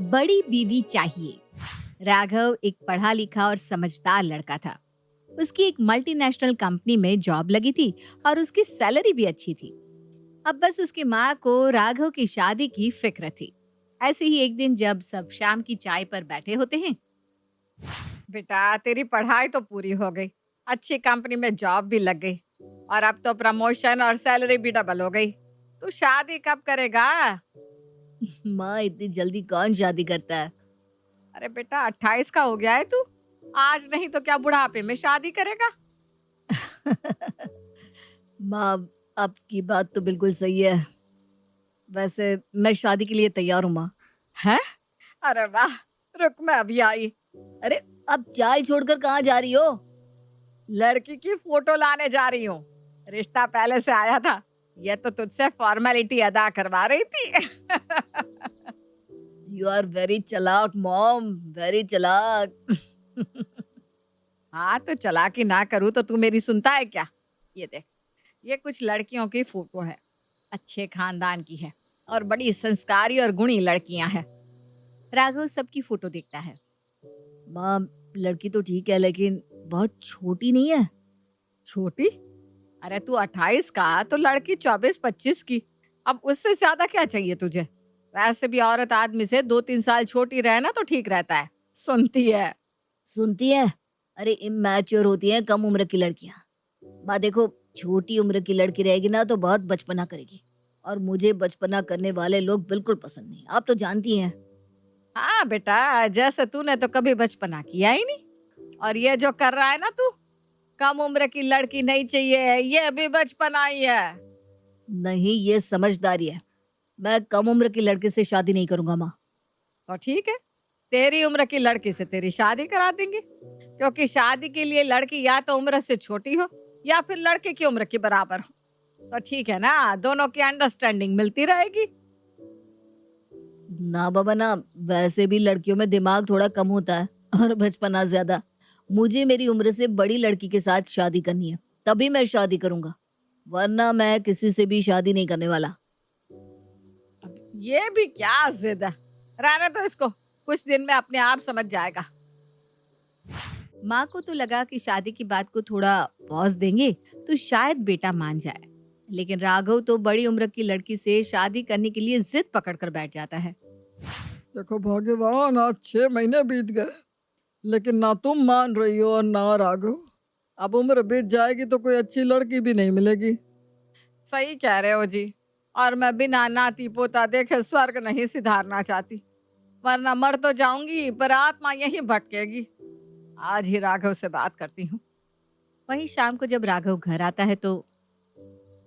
बड़ी बीवी चाहिए। राघव एक पढ़ा लिखा और समझदार लड़का था। उसकी एक मल्टीनेशनल कंपनी में जॉब लगी थी और उसकी सैलरी भी अच्छी थी। अब बस उसकी माँ को राघव की शादी की फिक्र थी। ऐसे ही एक दिन जब सब शाम की चाय पर बैठे होते हैं। बेटा, तेरी पढ़ाई तो पूरी हो गई, अच्छी कंपनी में जॉब भी लग गई और अब तो प्रमोशन और सैलरी भी डबल हो गई। तू शादी कब करेगा? माँ, इतनी जल्दी कौन शादी करता है? अरे बेटा, 28 का हो गया है तू। आज नहीं तो क्या बुढ़ापे में शादी करेगा? माँ, आपकी बात तो बिल्कुल सही है। वैसे मैं शादी के लिए तैयार हूँ माँ। हैं? अरे वाह! रुक, मैं अभी आई। अरे, आप चाय छोड़कर कहाँ जा रही हो? लड़की की फोटो लाने जा रही हूँ। रिश्ता पहले से आया था, ये तो तुझसे फॉर्मेलिटी अदा करवा रही थी। यू आर वेरी चालाक मॉम, वेरी चालाक। हाँ, तो चालाकी ना करूँ तो तू मेरी सुनता है क्या? ये देख, ये कुछ लड़कियों की फोटो है। अच्छे खानदान की है और बड़ी संस्कारी और गुणी लड़कियां हैं। राघव सबकी फोटो देखता है। माँ, लड़की तो ठीक है लेकिन बहुत छोटी नहीं है? छोटी? अरे तू 28 का तो लड़की 24-25 की। अब उससे ज्यादा क्या चाहिए तुझे? वैसे भी औरत आदमी से 2-3 साल छोटी रहे ना तो ठीक रहता है। सुनती है? सुनती है? अरे इमैच्योर होती हैं कम उम्र की लड़कियां। माँ देखो, छोटी उम्र की लड़की रहेगी ना तो बहुत बचपना करेगी, और मुझे बचपना करने वाले लोग बिल्कुल पसंद नहीं, आप तो जानती हैं। हाँ बेटा, जैसे तूने तो कभी बचपना किया ही नहीं। और ये जो कर रहा है ना तू, कम उम्र की लड़की नहीं चाहिए, ये भी बचपना ही है। नहीं, ये समझदारी है। मैं कम उम्र की लड़के से शादी नहीं करूंगा माँ। तो ठीक है, तेरी उम्र की लड़की से तेरी शादी करा देंगे, क्योंकि शादी के लिए लड़की या तो उम्र से छोटी हो या फिर लड़के की उम्र के बराबर हो। तो ठीक है ना, दोनों की अंडरस्टैंडिंग मिलती रहेगी। ना बाबा ना, वैसे भी लड़कियों में दिमाग थोड़ा कम होता है और बचपना ज्यादा। मुझे मेरी उम्र से बड़ी लड़की के साथ शादी करनी है, तभी मैं शादी करूंगा, वरना मैं किसी से भी शादी नहीं करने वाला। अब ये भी क्या जिद है? रहने तो इसको, कुछ दिन में अपने आप समझ जाएगा। माँ को तो लगा कि शादी की बात को थोड़ा पॉज देंगे तो शायद बेटा मान जाए, लेकिन राघव तो बड़ी उम्र की लड़की से शादी करने के लिए जिद पकड़ कर बैठ जाता है। देखो भगवान, आज 6 महीने बीत गए, लेकिन ना तुम मान रही हो और ना राघव। अब उम्र बीत जाएगी तो कोई अच्छी लड़की भी नहीं मिलेगी। सही कह रहे हो जी। और मैं बिना नाती पोता देखे स्वर्ग नहीं सिधारना चाहती, वरना मर तो जाऊंगी पर आत्मा यहीं भटकेगी। आज ही राघव से बात करती हूँ। वहीं शाम को जब राघव घर आता है तो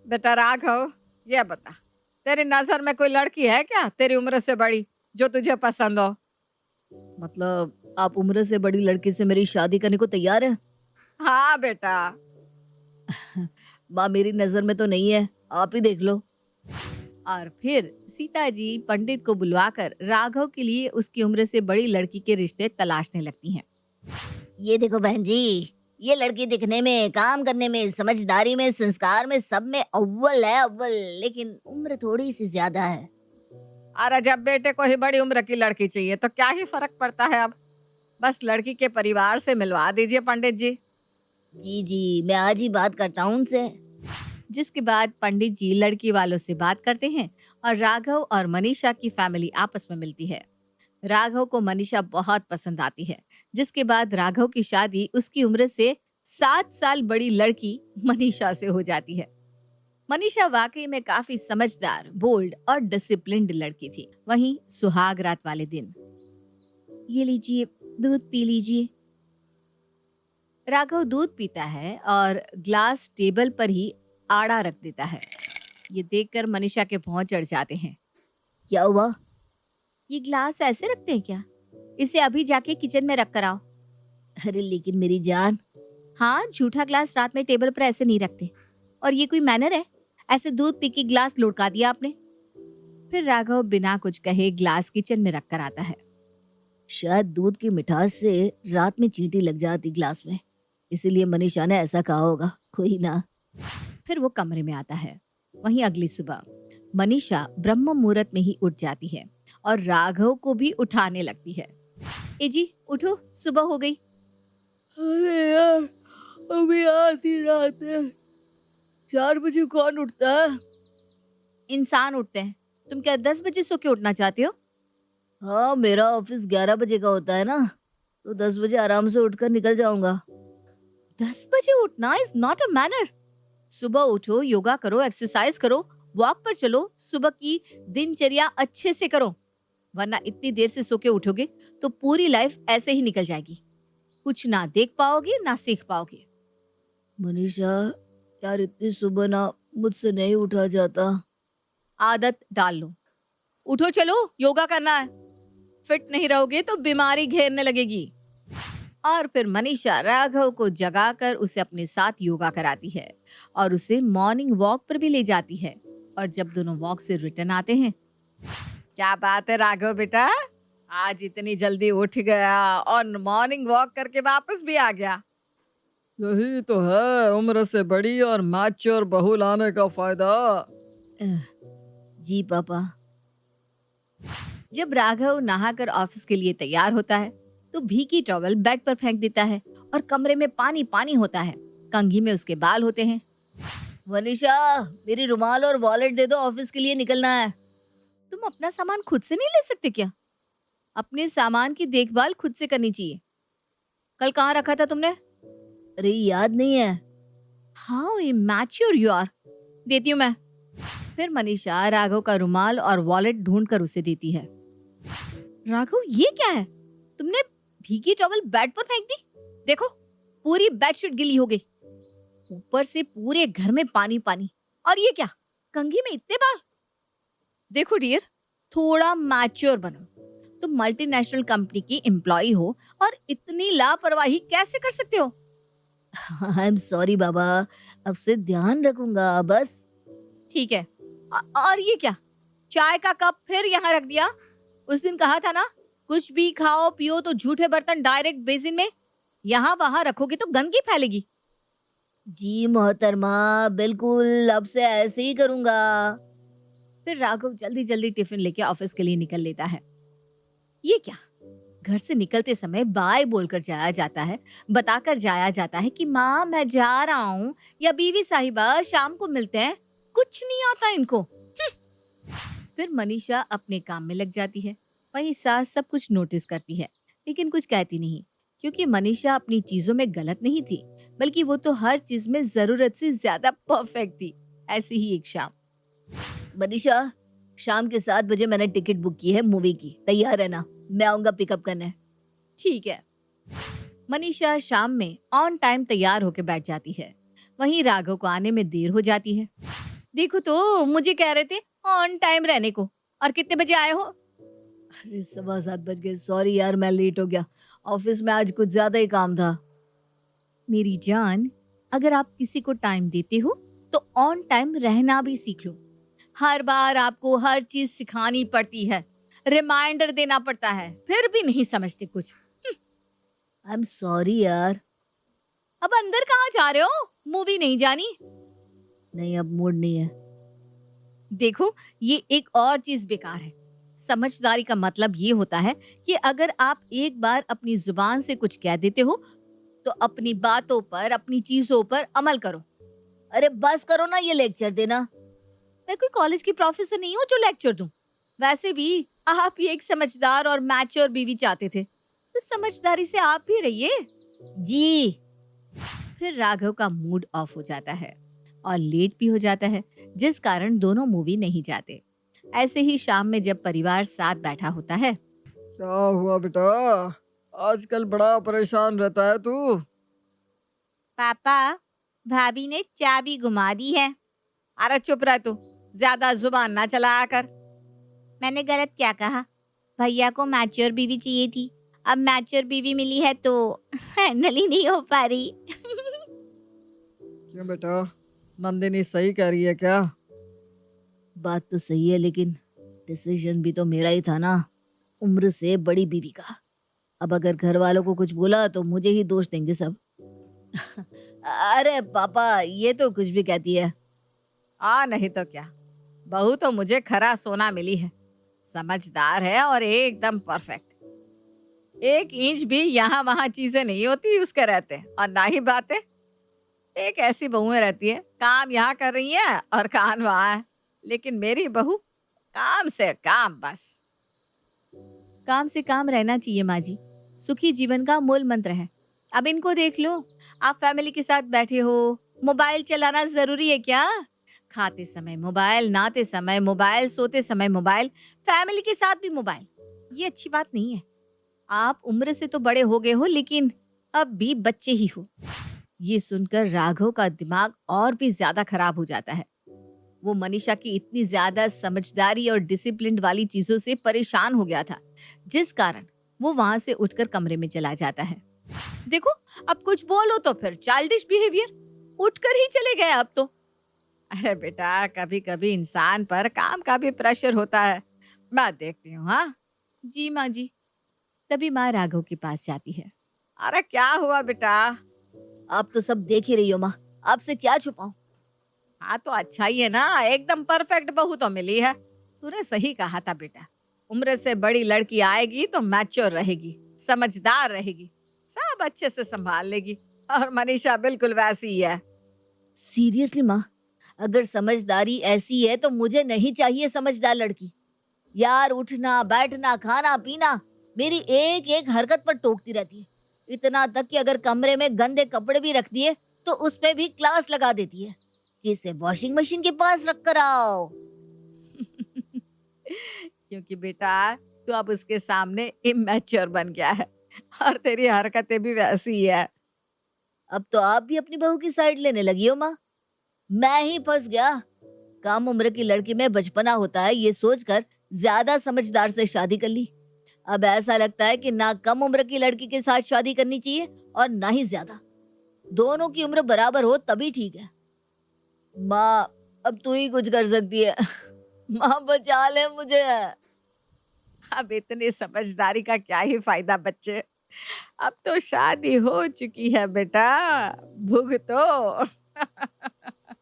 बेटा राघव, ये बता, तेरी नजर में कोई लड़की है क्या तेरी उम्र से बड़ी, जो तुझे पसंद हो? मतलब आप उम्र से बड़ी लड़की से मेरी शादी करने को तैयार है? हाँ बेटा। माँ, मेरी नजर में तो नहीं है, आप ही देख लो। और फिर सीता जी पंडित को बुलवाकर राघव के लिए उसकी उम्र से बड़ी लड़की के रिश्ते तलाशने लगती हैं। ये देखो बहन जी, ये लड़की दिखने में, काम करने में, समझदारी में, संस्कार में, सब में अव्वल है अव्वल, लेकिन उम्र थोड़ी सी ज्यादा है। अरे जब बेटे को ही बड़ी उम्र की लड़की चाहिए तो क्या ही फर्क पड़ता है अब। बस लड़की के परिवार से मिलवा दीजिए पंडित जी। जी जी, मैं आज ही बात करता हूँ उनसे। जिसके बाद पंडित जी लड़की वालों से बात करते हैं और राघव और मनीषा की फैमिली आपस में मिलती है। राघव को मनीषा बहुत पसंद आती है, जिसके बाद राघव की शादी उसकी उम्र से 7 साल बड़ी लड़की मनीषा से हो जाती है। मनीषा वाकई में काफी समझदार, बोल्ड और डिसिप्लिन्ड लड़की थी। वहीं सुहाग रात वाले दिन, ये लीजिए, दूध पी लीजिए। राघव दूध पीता है और ग्लास टेबल पर ही आड़ा रख देता है। ये देखकर मनीषा के भौं चढ़ जाते हैं। क्या हुआ? ये ग्लास ऐसे रखते हैं क्या? इसे अभी जाके किचन में रख कर आओ। अरे लेकिन मेरी जान। हाँ, झूठा ग्लास रात में टेबल पर ऐसे नहीं रखते। और ये कोई मैनर है? ऐसे दूध पी के ग्लास लुढ़का दिया आपने। फिर राघव बिना कुछ कहे ग्लास किचन में रख कर आता है। शायद दूध की मिठास से रात में चींटी लग जाती ग्लास में, इसीलिए मनीषा ने ऐसा कहा होगा, कोई ना। फिर वो कमरे में आता है। वहीं अगली सुबह मनीषा ब्रह्म मुहूर्त में ही उठ जाती है और राघव को भी उठाने लगती है। ए जी उठो, सुबह हो गई। अरे यार, अभी आधी रात है, 4 बजे कौन उठता है? इंसान उठते हैं, तुम क्या 10 बजे सो के उठना चाहते हो? हाँ, मेरा ऑफिस 11 बजे का होता है ना, तो 10 बजे आराम से उठकर निकल जाऊंगा। 10 बजे उठना इज नॉट अ मैनर। सुबह उठो, योगा करो, एक्सरसाइज करो, वॉक पर चलो, सुबह की दिनचर्या अच्छे से करो, वरना इतनी देर से सो के उठोगे तो पूरी लाइफ ऐसे ही निकल जाएगी। कुछ ना देख पाओगे ना सीख पाओगे। मनीषा, यार इतनी सुबह ना मुझसे नहीं उठा जाता। आदत डाल लो। उठो चलो, योगा करना है। फिट नहीं रहोगे तो बीमारी घेरने लगेगी। और फिर मनीषा राघव को जगाकर उसे अपने साथ योगा कराती है और उसे मॉर्निंग वॉक पर भी ले जाती है। और जब दोनों वॉक से रिटर्न आते हैं, क्या बात है राघव बेटा, आज इतनी जल्दी उठ गया और मॉर्निंग वॉक करके वापस भी आ गया। यही तो है उम्र से बड़ी और मैच्योर बहू लाने का फायदा। जी पापा। जब राघव नहाकर ऑफिस के लिए तैयार होता है तो भीगी टॉवल बेड पर फेंक देता है और कमरे में पानी पानी होता है। कंघी में उसके बाल होते हैं। मनीषा, मेरी रुमाल और वॉलेट दे दो, ऑफिस के लिए निकलना है। तुम अपना सामान खुद से नहीं ले सकते क्या? अपने सामान की देखभाल खुद से करनी चाहिए। कल कहाँ रखा था तुमने? अरे याद नहीं है। How immature you are. देती हूँ मैं। फिर मनीषा राघव का रुमाल और वॉलेट ढूंढ कर उसे देती है। राघव, ये क्या है? तुमने भीगी टॉवल बेड पर फेंक दी। देखो, पूरी बेडशीट गिली हो गई, ऊपर से पूरे घर में पानी पानी। और ये क्या, कंघी में इतने बाल। देखो डियर, थोड़ा मैच्योर बनो। तुम मल्टीनेशनल कंपनी की एम्प्लॉय हो और इतनी लापरवाही कैसे कर सकते हो? आई एम सॉरी बाबा, अब से ध्यान रखूंगा बस। ठीक है। और ये क्या, चाय का कप फिर यहाँ रख दिया? उस दिन कहा था ना, कुछ भी खाओ पियो तो झूठे बर्तन डायरेक्ट बेसिन में, यहाँ वहां रखोगे तो गंदगी फैलेगी। जी मोहतरमा, बिल्कुल अब से ऐसे ही करूंगा। फिर राघव जल्दी जल्दी टिफिन लेके ऑफिस के लिए निकल लेता है। ये क्या, घर से निकलते समय बाय बोलकर जाया जाता है, बताकर जाया जाता है कि माँ मैं जा रहा हूँ, या बीवी साहिबा शाम को मिलते हैं। कुछ नहीं आता इनको। फिर मनीषा अपने काम में लग जाती है। वहीं सास सब कुछ नोटिस करती है लेकिन कुछ कहती नहीं, क्योंकि मनीषा अपनी चीजों में गलत नहीं थी, बल्कि वो तो हर चीज में जरूरत से ज्यादा परफेक्ट थी। ऐसी ही एक शाम। मनीषा, शाम के 7 बजे मैंने टिकट बुक की है मूवी की, तैयार है ना? मैं आऊंगा पिकअप करने। ठीक है। मनीषा शाम में ऑन टाइम तैयार होकर बैठ जाती है। वहीं राघव को आने में देर हो जाती है। देखो तो, मुझे कह रहे थे ऑन टाइम रहने को, और कितने बजे आए हो? अरे 7:15 बज गए, सॉरी यार मैं लेट हो गया, ऑफिस में आज कुछ ज्यादा ही काम था। मेरी जान, अगर आप किसी को टाइम देते हो तो ऑन टाइम रहना भी सीख लो। हर बार आपको हर चीज सिखानी पड़ती है, रिमाइंडर देना पड़ता है, फिर भी नहीं समझते कुछ। आई एम सॉरी यार। अब अंदर कहाँ जा रहे हो? मूवी नहीं जानी? नहीं, अब मूड नहीं है। देखो, ये एक और चीज बेकार है। समझदारी का मतलब ये होता है कि अगर आप एक बार अपनी जुबान से कुछ कह देते हो तो अपनी बातों पर, अपनी चीजों पर अमल करो। अरे बस करो ना ये लेक्चर देना। मैं कोई कॉलेज की प्रोफेसर नहीं हूँ जो लेक्चर दूं। वैसे भी आप ये एक समझदार और मैच्योर बीवी चाहते थे, तो समझदारी से आप भी रहिए। जी। फिर राघव का मूड ऑफ हो जाता है और लेट भी हो जाता है, जिस कारण दोनों मूवी नहीं जाते। ऐसे ही शाम में जब परिवार साथ बैठा होता है। क्या हुआ बेटा, आजकल बड़ा परेशान रहता है तू? पापा, भाभी ने चाबी घुमा दी है। अरे चुप रह तू, ज्यादा जुबान ना चलाया कर। मैंने गलत क्या कहा? भैया को मैच्योर बीवी चाहिए थी, अब मैच्योर बीवी मिली है तो हैंडल ही नहीं हो पा रही। क्यों बेटा, नंदिनी सही कह रही है क्या? बात तो सही है, लेकिन डिसीजन भी तो मेरा ही था ना, उम्र से बड़ी बीवी का। अब अगर घर वालों को कुछ बोला तो मुझे ही दोष देंगे सब। अरे पापा, ये तो कुछ भी कहती है। नहीं तो क्या, बहू तो मुझे खरा सोना मिली है। समझदार है और एकदम परफेक्ट। 1 इंच भी यहाँ वहाँ चीजें नहीं होती उसके रहते, और ना ही बातें। एक ऐसी बहुएं रहती है, काम यहाँ कर रही है और कान वहाँ है। लेकिन मेरी बहू काम से काम बस। काम से काम रहना चाहिए माँ जी, सुखी जीवन का मूल मंत्र है। अब इनको देख लो, आप फैमिली के साथ बैठे हो, मोबाइल चलाना जरूरी है क्या? खाते समय मोबाइल, नहाते समय मोबाइल, सोते समय मोबाइल, फैमिली के साथ भी मोबाइल। ये अच्छी बात नहीं है। आप उम्र से तो बड़े हो गए हो, लेकिन अब भी बच्चे ही हो। ये सुनकर राघव का दिमाग और भी ज्यादा खराब हो जाता है। वो मनीषा की इतनी ज्यादा समझदारी और डिसिप्लिन वाली चीजों से परेशान हो गया था, जिस कारण वो वहां से उठकर कमरे में चला जाता है। देखो, अब कुछ बोलो तो फिर चाइल्डिश बिहेवियर, उठकर ही चले गए अब तो। अरे बेटा, कभी कभी इंसान पर काम का भी प्रेशर होता है। मैं देखती हूँ। हाँ जी माँ जी। तभी माँ राघव के पास जाती है। अरे क्या हुआ बेटा? आप तो सब देख ही रही हो माँ, आपसे क्या छुपाऊं? हाँ तो अच्छा ही है ना, एकदम परफेक्ट बहू तो मिली है। तूने सही कहा था बेटा, उम्र से बड़ी लड़की आएगी तो मैच्योर रहेगी, समझदार रहेगी, सब अच्छे से संभाल लेगी। और मनीषा बिल्कुल वैसी ही है। सीरियसली माँ, अगर समझदारी ऐसी है तो मुझे नहीं चाहिए समझदार लड़की। यार, उठना बैठना खाना पीना मेरी एक एक हरकत पर टोकती रहती है। इतना तक कि अगर कमरे में गंदे कपड़े भी रख दिए तो उस पे भी क्लास लगा देती है कि इसे वॉशिंग मशीन के पास रख कर आओ। क्योंकि बेटा, तू अब उसके सामने इमेच्योर बन गया है और तेरी हरकतें भी वैसी ही है। अब तो आप भी अपनी बहू की साइड लेने लगी हो माँ। मैं ही फंस गया। कम उम्र की लड़की में बचपना होता है, ये सोचकर ज्यादा समझदार से शादी कर ली। अब ऐसा लगता है कि ना कम उम्र की लड़की के साथ शादी करनी चाहिए और ना ही ज्यादा। दोनों की उम्र बराबर हो तभी ठीक है। माँ, अब तू ही कुछ कर सकती है। माँ, बचा ले मुझे। अब इतनी समझदारी का क्या ही फायदा बच्चे, अब तो शादी हो चुकी है बेटा, भुगतो।